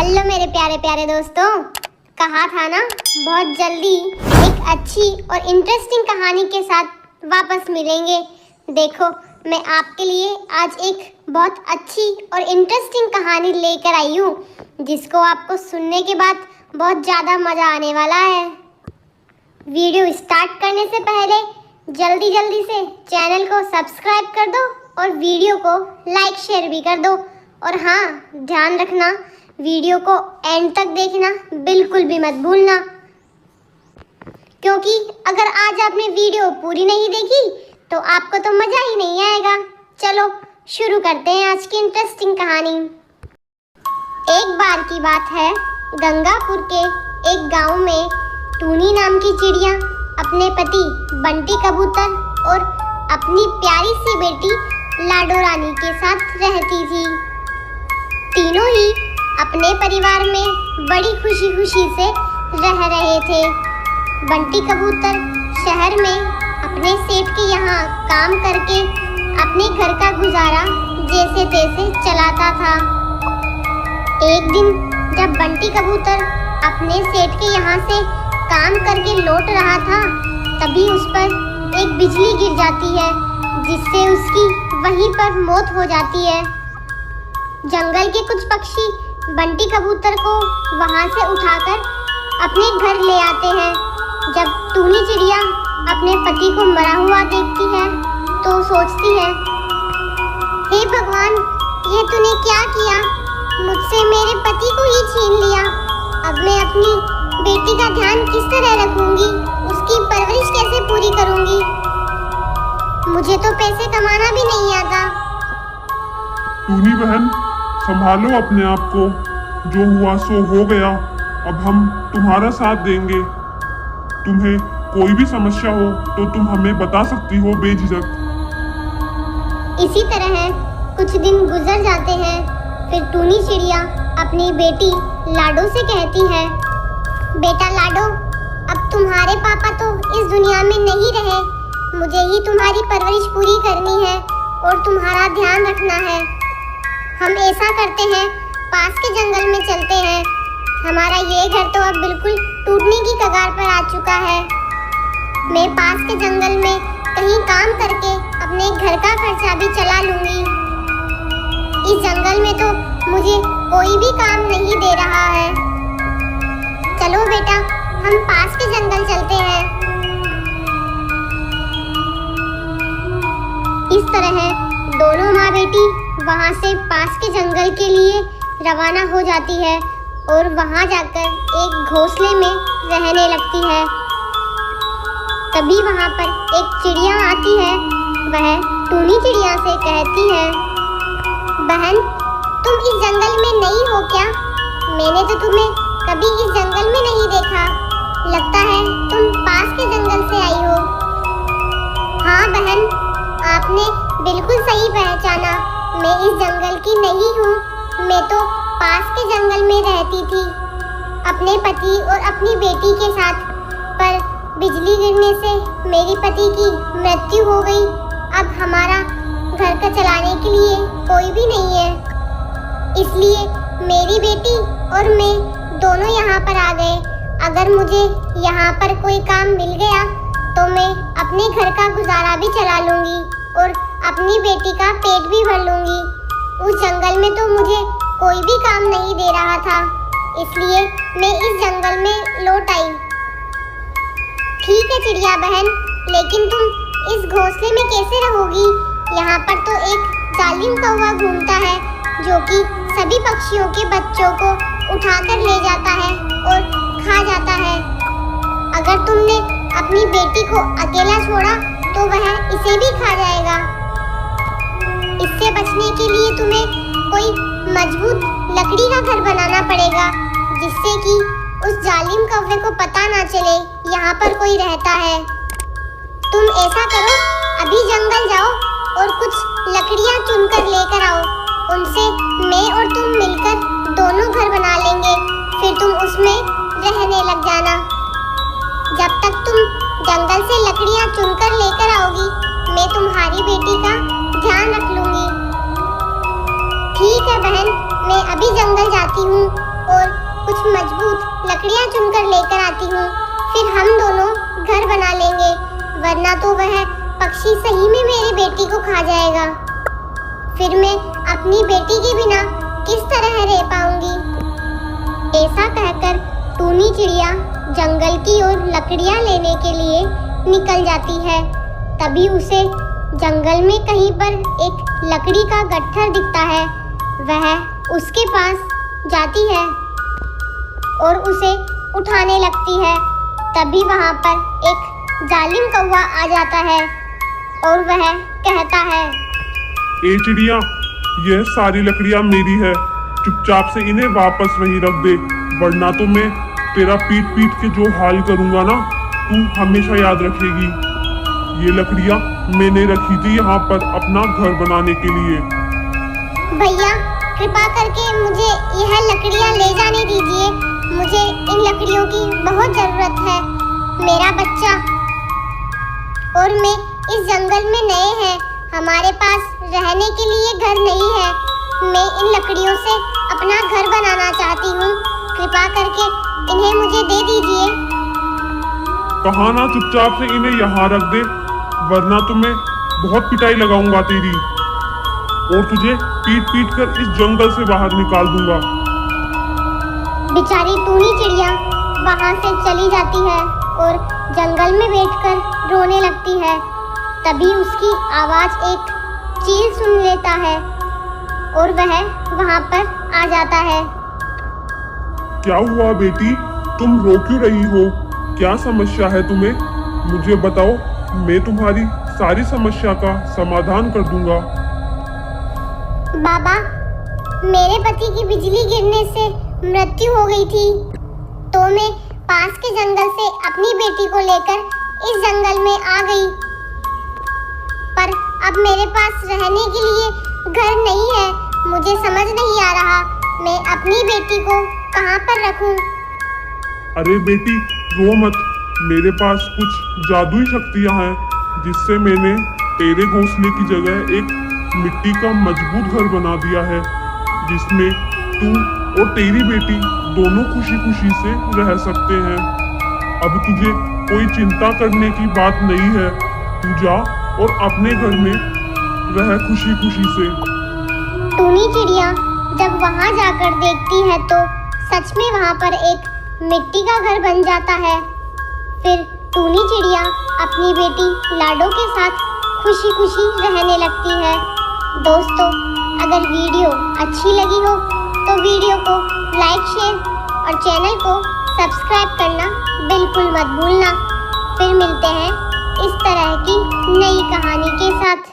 Hello मेरे प्यारे प्यारे दोस्तों, कहा था ना बहुत जल्दी एक अच्छी और इंटरेस्टिंग कहानी के साथ वापस मिलेंगे। देखो मैं आपके लिए आज एक बहुत अच्छी और इंटरेस्टिंग कहानी लेकर आई हूँ, जिसको आपको सुनने के बाद बहुत ज़्यादा मज़ा आने वाला है। वीडियो स्टार्ट करने से पहले जल्दी जल्दी से चैनल को सब्सक्राइब कर दो और वीडियो को लाइक शेयर भी कर दो। और हाँ, ध्यान रखना वीडियो को एंड तक देखना बिल्कुल भी मत भूलना, क्योंकि अगर आज आपने वीडियो पूरी नहीं देखी तो आपको तो मज़ा ही नहीं आएगा। चलो शुरू करते हैं आज की इंटरेस्टिंग कहानी। एक बार की बात है, गंगापुर के एक गांव में टूनी नाम की चिड़िया अपने पति बंटी कबूतर और अपनी प्यारी सी बेटी लाडो रानी के साथ रहती थी। तीनों ही अपने परिवार में बड़ी खुशी खुशी से रह रहे थे। बंटी कबूतर शहर में अपने सेठ के यहाँ काम करके अपने घर का गुजारा जैसे तैसे चलाता था। एक दिन जब बंटी कबूतर अपने सेठ के यहाँ से काम करके लौट रहा था, तभी उस पर एक बिजली गिर जाती है, जिससे उसकी वहीं पर मौत हो जाती है। जंगल के कुछ पक्षी बंटी कबूतर को वहां से उठाकर अपने घर ले आते हैं। जब टूनी चिड़िया अपने पति को मरा हुआ देखती है तो सोचती है, हे भगवान, ये तूने क्या किया? मुझसे मेरे पति को ही छीन लिया। अब मैं अपनी बेटी का ध्यान किस तरह रखूंगी? उसकी परवरिश कैसे पूरी करूंगी? मुझे तो पैसे कमाना भी नहीं आता। टूनी बहन, संभालो अपने आप को। जो हुआ सो हो गया। अब हम तुम्हारा साथ देंगे। तुम्हें कोई भी समस्या हो तो तुम हमें बता सकती हो बेझिझक। इसी तरह कुछ दिन गुजर जाते हैं। फिर टूनी चिड़िया अपनी बेटी लाडो से कहती है, बेटा लाडो, अब तुम्हारे पापा तो इस दुनिया में नहीं रहे। मुझे ही तुम्हारी परवरिश पूरी करनी है और तुम्हारा ध्यान रखना है। हम ऐसा करते हैं, पास के जंगल में चलते हैं। हमारा ये घर तो अब बिल्कुल टूटने की कगार पर आ चुका है। मैं पास के जंगल में कहीं काम करके अपने घर का खर्चा भी चला लूंगी। इस जंगल में तो मुझे कोई भी काम नहीं दे रहा है। चलो बेटा, हम पास के जंगल चलते हैं। इस तरह दोनों माँ बेटी वहाँ से पास के जंगल के लिए रवाना हो जाती है और वहाँ जाकर एक घोंसले में रहने लगती है। तभी वहाँ पर एक चिड़िया आती है। वह टूनी चिड़िया से कहती है, बहन, तुम इस जंगल में नई हो क्या? मैंने तो तुम्हें कभी इस जंगल में नहीं देखा। लगता है तुम पास के जंगल से आई हो। हाँ बहन, आपने बिल्कुल सही पहचाना। मैं इस जंगल की नहीं हूँ। मैं तो पास के जंगल में रहती थी अपने पति और अपनी बेटी के साथ, पर बिजली गिरने से मेरे पति की मृत्यु हो गई। अब हमारा घर का चलाने के लिए कोई भी नहीं है, इसलिए मेरी बेटी और मैं दोनों यहाँ पर आ गए। अगर मुझे यहाँ पर कोई काम मिल गया तो मैं अपने घर का गुजारा भी चला लूँगी और अपनी बेटी का पेट भी भर लूँगी। उस जंगल में तो मुझे कोई भी काम नहीं दे रहा था, इसलिए मैं इस जंगल में लौट आई। ठीक है चिड़िया बहन, लेकिन तुम इस घोंसले में कैसे रहोगी? यहाँ पर तो एक जालिम कौवा घूमता है, जो कि सभी पक्षियों के बच्चों को उठाकर ले जाता है और खा जाता है। अगर तुमने अपनी बेटी को अकेला छोड़ा तो वह इसे भी खा जाएगा। इससे बचने के लिए तुम्हें कोई मजबूत लकड़ी का घर बनाना पड़ेगा, जिससे कि उस जालिम कौवे को पता ना चले यहाँ पर कोई रहता है। तुम ऐसा करो, अभी जंगल जाओ और कुछ लकड़ियाँ चुनकर लेकर आओ। उनसे मैं और तुम मिलकर दोनों घर बना लेंगे। फिर तुम उसमें रहने लग जाना। जब तक तुम जंगल से लकड़ियाँ चुनकर लेकर आओगी, मैं तुम्हारी बेटी का ध्यान रख लूँगी। ठीक है बहन, मैं अभी जंगल जाती हूँ और कुछ मजबूत लकड़ियां चुनकर लेकर आती हूँ। फिर हम दोनों घर बना लेंगे, वरना तो वह पक्षी सही में मेरी बेटी को खा जाएगा। फिर मैं अपनी बेटी के बिना किस तरह रह पाऊंगी। ऐसा कहकर टूनी चिड़िया जंगल की ओर लकड़ियां लेने के लिए निकल जाती है। तभी उसे जंगल में कहीं पर एक लकड़ी का गट्ठर दिखता है। वह उसके पास जाती है और उसे उठाने लगती है। तभी वहां पर एक जालिम कौवा आ जाता है और वह कहता है, ए चिड़िया, यह सारी लकड़ियां मेरी है, चुपचाप से इन्हें वापस वहीं रख दे, वरना तो मैं तेरा पीट पीट के जो हाल करूंगा ना, तू हमेशा याद रखेगी। ये लकड़ियां मैंने रखी थी यहाँ पर अपना घर बनाने के लिए। भैया कृपा करके मुझे यह लकड़ियां ले जाने दीजिए। मुझे इन लकड़ियों की बहुत जरूरत है। मेरा बच्चा और मैं इस जंगल में नए हैं, हमारे पास रहने के लिए घर नहीं है। मैं इन लकड़ियों से अपना घर बनाना चाहती हूँ। कृपा करके इन्हें मुझे दे दीजिए। कहा ना चुपचाप से इन्हें यहाँ रख दे, वरना तो मैं बहुत पिटाई लगाऊंगा तेरी और तुझे पीट पीट कर इस जंगल से बाहर निकाल दूंगा। बेचारी टूनी चिड़िया वहां से चली जाती है और जंगल में बैठकर रोने लगती है। तभी उसकी आवाज एक चील सुन लेता है और वह वहां पर आ जाता है। क्या हुआ बेटी, तुम रो क्यों रही हो? क्या समस्या है तुम्हें? मुझे बताओ, मैं तुम्हारी सारी समस्या का समाधान कर दूंगा। बाबा, मेरे पति की बिजली गिरने से मृत्यु हो गई थी, तो मैं पास के जंगल से अपनी बेटी को लेकर इस जंगल में आ गई। पर अब मेरे पास रहने के लिए घर नहीं है। मुझे समझ नहीं आ रहा मैं अपनी बेटी को कहाँ पर रखूं। अरे बेटी, रो मत। मेरे पास कुछ जादुई शक्तियां हैं, जिससे मैंने तेरे घोंसले की जगह एक मिट्टी का मजबूत घर बना दिया है, जिसमें तू और तेरी बेटी दोनों खुशी खुशी से रह सकते हैं। अब तुझे कोई चिंता करने की बात नहीं है। तू जा और अपने घर में रह खुशी खुशी से। टूनी चिड़िया जब वहां जाकर देखती है तो सच में वहां पर एक मिट्टी का घर बन जाता है। फिर टूनी चिड़िया अपनी बेटी लाडो के साथ खुशी खुशी रहने लगती है। दोस्तों, अगर वीडियो अच्छी लगी हो तो वीडियो को लाइक, शेयर और चैनल को सब्सक्राइब करना बिल्कुल मत भूलना। फिर मिलते हैं इस तरह की नई कहानी के साथ।